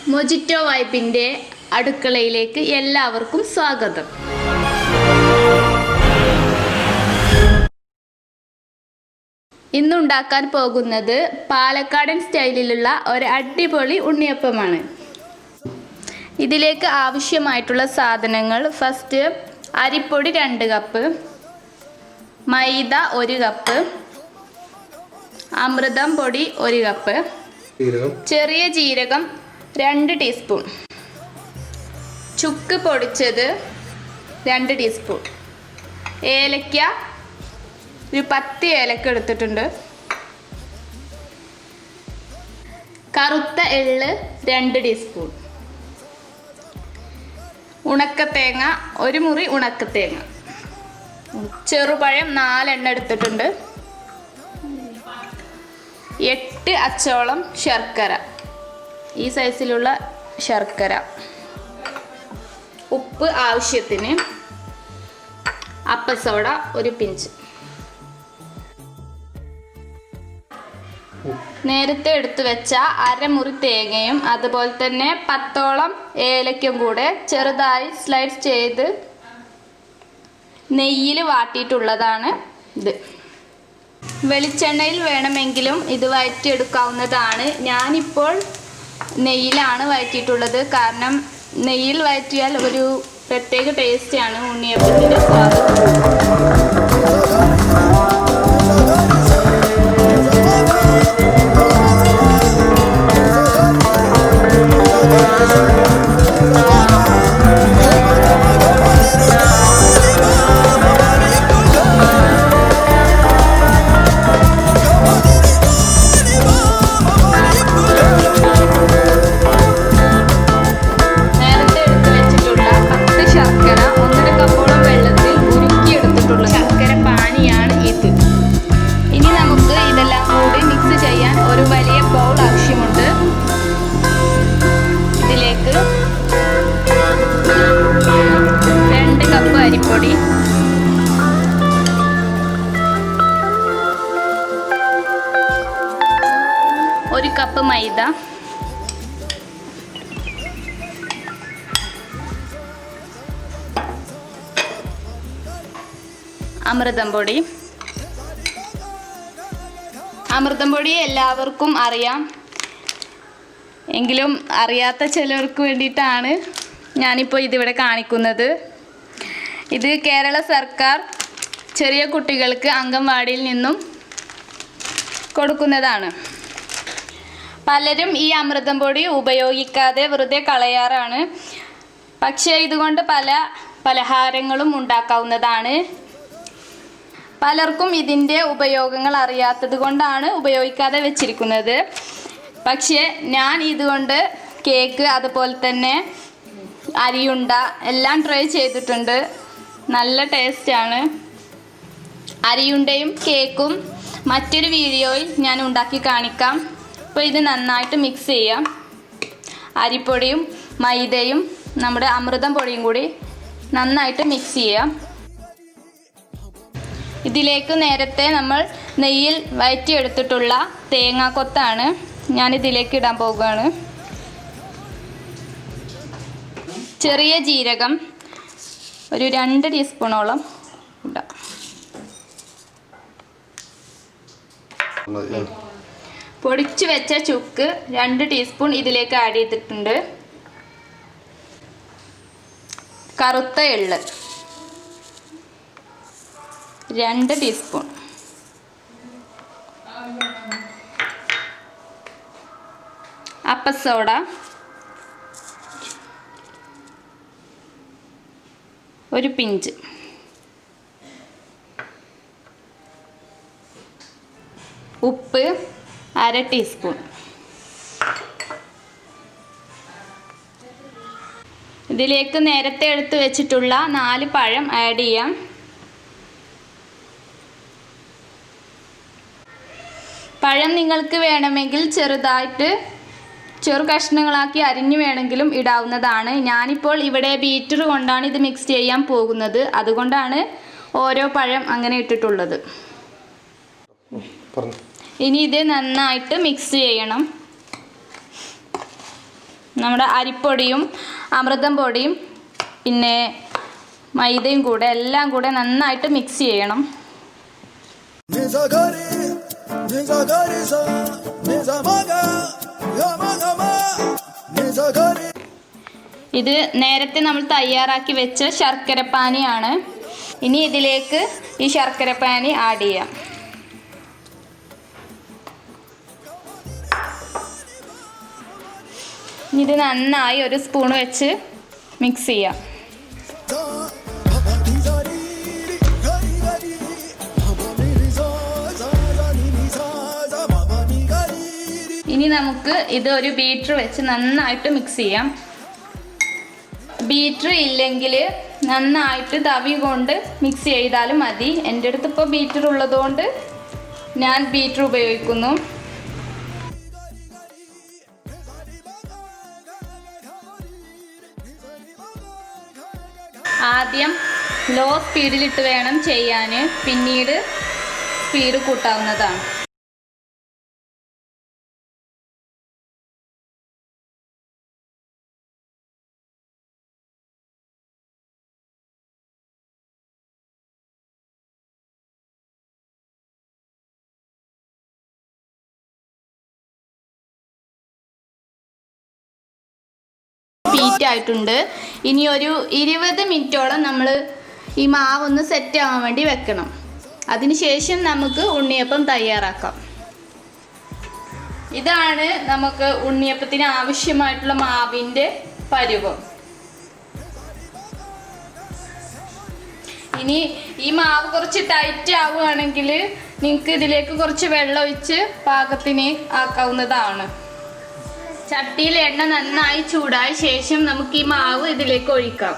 Mojito വൈബിൻ്റെ അടുക്കളയിലേക്ക് എല്ലാവർക്കും സ്വാഗതം. ഇന്നുണ്ടാക്കാൻ പോകുന്നത് പാലക്കാടൻ സ്റ്റൈലിലുള്ള ഒരു അടിപൊളി ഉണ്ണിയപ്പമാണ്. ഇതിലേക്ക് ആവശ്യമായിട്ടുള്ള സാധനങ്ങൾ: ഫസ്റ്റ് അരിപ്പൊടി 2 കപ്പ്, മൈദ 1 കപ്പ്, അമൃതം പൊടി 1 കപ്പ്, ചെറിയ ജീരകം 2 ടീസ്പൂൺ, ചുക്ക് പൊടിച്ചത് 2 ടീസ്പൂൺ, ഏലക്ക ഒരു 10 ഏലക്ക എടുത്തിട്ടുണ്ട്, കറുത്ത എള്ള് 2 ടീസ്പൂൺ, ഉണക്കത്തേങ്ങ 1 മുറി ഉണക്കത്തേങ്ങ, ചെറുപഴം 4 എണ്ണം എടുത്തിട്ടുണ്ട്, 8 അച്ചോളം ശർക്കര, ഈ സൈസിലുള്ള ശർക്കര, ഉപ്പ് ആവശ്യത്തിന്, അപ്പസോഡ 1 പിഞ്ച്. നേരത്തെ എടുത്തു വെച്ച അരമുറി തേങ്ങയും അതുപോലെ തന്നെ 10ഓളം ഏലക്കും കൂടെ ചെറുതായി സ്ലൈസ് ചെയ്ത് നെയ്യിൽ വാട്ടിയിട്ടുള്ളതാണ് ഇത്. വെളിച്ചെണ്ണയിൽ വേണമെങ്കിലും ഇത് വഴറ്റിയെടുക്കാവുന്നതാണ്. ഞാനിപ്പോൾ നെയ്യിലാണ് വഴറ്റിയിട്ടുള്ളത്. കാരണം നെയ്യിൽ വഴറ്റിയാൽ ഒരു പ്രത്യേക ടേസ്റ്റാണ് ഉണ്ണിയപ്പത്തിൻ്റെ സ്വാദ്. അരിപ്പൊടി, 1 കപ്പ് മൈദ, അമൃതം പൊടി. അമൃതം പൊടി എല്ലാവർക്കും അറിയാം, എങ്കിലും അറിയാത്ത ചിലർക്ക് വേണ്ടിയിട്ടാണ് ഞാനിപ്പോൾ ഇതിവിടെ കാണിക്കുന്നത്. ഇത് കേരള സർക്കാർ ചെറിയ കുട്ടികൾക്ക് അംഗൻവാടിയിൽ നിന്നും കൊടുക്കുന്നതാണ്. പലരും ഈ അമൃതം പൊടി ഉപയോഗിക്കാതെ വെറുതെ കളയാറാണ്. പക്ഷേ ഇതുകൊണ്ട് പല പലഹാരങ്ങളും ഉണ്ടാക്കാവുന്നതാണ്. പലർക്കും ഇതിൻ്റെ ഉപയോഗങ്ങൾ അറിയാത്തത് കൊണ്ടാണ് ഉപയോഗിക്കാതെ വെച്ചിരിക്കുന്നത്. പക്ഷേ ഞാൻ ഇതുകൊണ്ട് കേക്ക്, അതുപോലെ തന്നെ അരിയുണ്ട എല്ലാം ട്രൈ ചെയ്തിട്ടുണ്ട്. നല്ല ടേസ്റ്റാണ്. അരിയുണ്ടയും കേക്കും മറ്റൊരു വീഡിയോയിൽ ഞാൻ ഉണ്ടാക്കി കാണിക്കാം. അപ്പോൾ ഇത് നന്നായിട്ട് മിക്സ് ചെയ്യാം. അരിപ്പൊടിയും മൈദയും നമ്മുടെ അമൃതം പൊടിയും കൂടി നന്നായിട്ട് മിക്സ് ചെയ്യാം. ഇതിലേക്ക് നേരത്തെ നമ്മൾ നെയ്യിൽ വഴറ്റിയെടുത്തിട്ടുള്ള തേങ്ങാക്കൊത്താണ് ഞാനിതിലേക്ക് ഇടാൻ പോകുകയാണ്. ചെറിയ ജീരകം ഒരു 2 ടീസ്പൂണോളം ഇടാം. പൊടിച്ചു വെച്ച ചുക്ക് 2 ടീസ്പൂൺ ഇതിലേക്ക് ആഡ് ചെയ്തിട്ടുണ്ട്. കറുത്ത എള്ള് 2 ടീസ്പൂൺ, അപ്പസോഡ 1 പിഞ്ച്, ഉപ്പ് 1/2 ടീസ്പൂൺ. ഇതിലേക്ക് നേരത്തെ എടുത്ത് വെച്ചിട്ടുള്ള 4 പഴം ആഡ് ചെയ്യാം. പഴം നിങ്ങൾക്ക് വേണമെങ്കിൽ ചെറുതായിട്ട് ചെറു കഷ്ണങ്ങളാക്കി അരിഞ്ഞു വേണമെങ്കിലും ഇടാവുന്നതാണ്. ഞാനിപ്പോൾ ഇവിടെ ബീറ്റർ കൊണ്ടാണ് ഇത് മിക്സ് ചെയ്യാൻ പോകുന്നത്. അതുകൊണ്ടാണ് ഓരോ പഴം അങ്ങനെ ഇട്ടിട്ടുള്ളത്. ഇനി ഇത് നന്നായിട്ട് മിക്സ് ചെയ്യണം. നമ്മുടെ അരിപ്പൊടിയും അമൃതം പൊടിയും പിന്നെ മൈദയും കൂടെ എല്ലാം കൂടെ നന്നായിട്ട് മിക്സ് ചെയ്യണം. ഇത് നേരത്തെ നമ്മൾ തയ്യാറാക്കി വെച്ച ശർക്കരപ്പാനിയാണ്. ഇനി ഇതിലേക്ക് ഈ ശർക്കരപ്പാനി ആഡ് ചെയ്യാം. ഇത് നന്നായി ഒരു സ്പൂൺ വെച്ച് മിക്സ് ചെയ്യാം. ഇനി നമുക്ക് ഇത് ഒരു ബീറ്റർ വെച്ച് നന്നായിട്ട് മിക്സ് ചെയ്യാം. ബീറ്റർ ഇല്ലെങ്കിൽ നന്നായിട്ട് തവി കൊണ്ട് മിക്സ് ചെയ്താലും മതി. എൻ്റെ അടുത്ത് ഇപ്പോൾ ബീറ്റർ ഉള്ളതുകൊണ്ട് ഞാൻ ബീറ്റർ ഉപയോഗിക്കുന്നു. ആദ്യം ലോ സ്പീഡിലിട്ട് വേണം ചെയ്യാൻ, പിന്നീട് സ്പീഡ് കൂട്ടാവുന്നതാണ്. ഹീറ്റ് ആയിട്ടുണ്ട്. ഇനി ഒരു 20 മിനിറ്റോളം നമ്മൾ ഈ മാവ് ഒന്ന് സെറ്റ് ആവാൻ വേണ്ടി വെക്കണം. അതിനുശേഷം നമുക്ക് ഉണ്ണിയപ്പം തയ്യാറാക്കാം. ഇതാണ് നമുക്ക് ഉണ്ണിയപ്പത്തിന് ആവശ്യമായിട്ടുള്ള മാവിൻ്റെ പരുവം. ഇനി ഈ മാവ് കുറച്ച് ടൈറ്റ് ആവുകയാണെങ്കിൽ നിങ്ങൾക്ക് ഇതിലേക്ക് കുറച്ച് വെള്ളം ഒഴിച്ച് പാകത്തിന് ആക്കാവുന്നതാണ്. ചട്ടിയിൽ എണ്ണ നന്നായി ചൂടായ ശേഷം നമുക്ക് ഈ മാവ് ഇതിലേക്ക് ഒഴിക്കാം.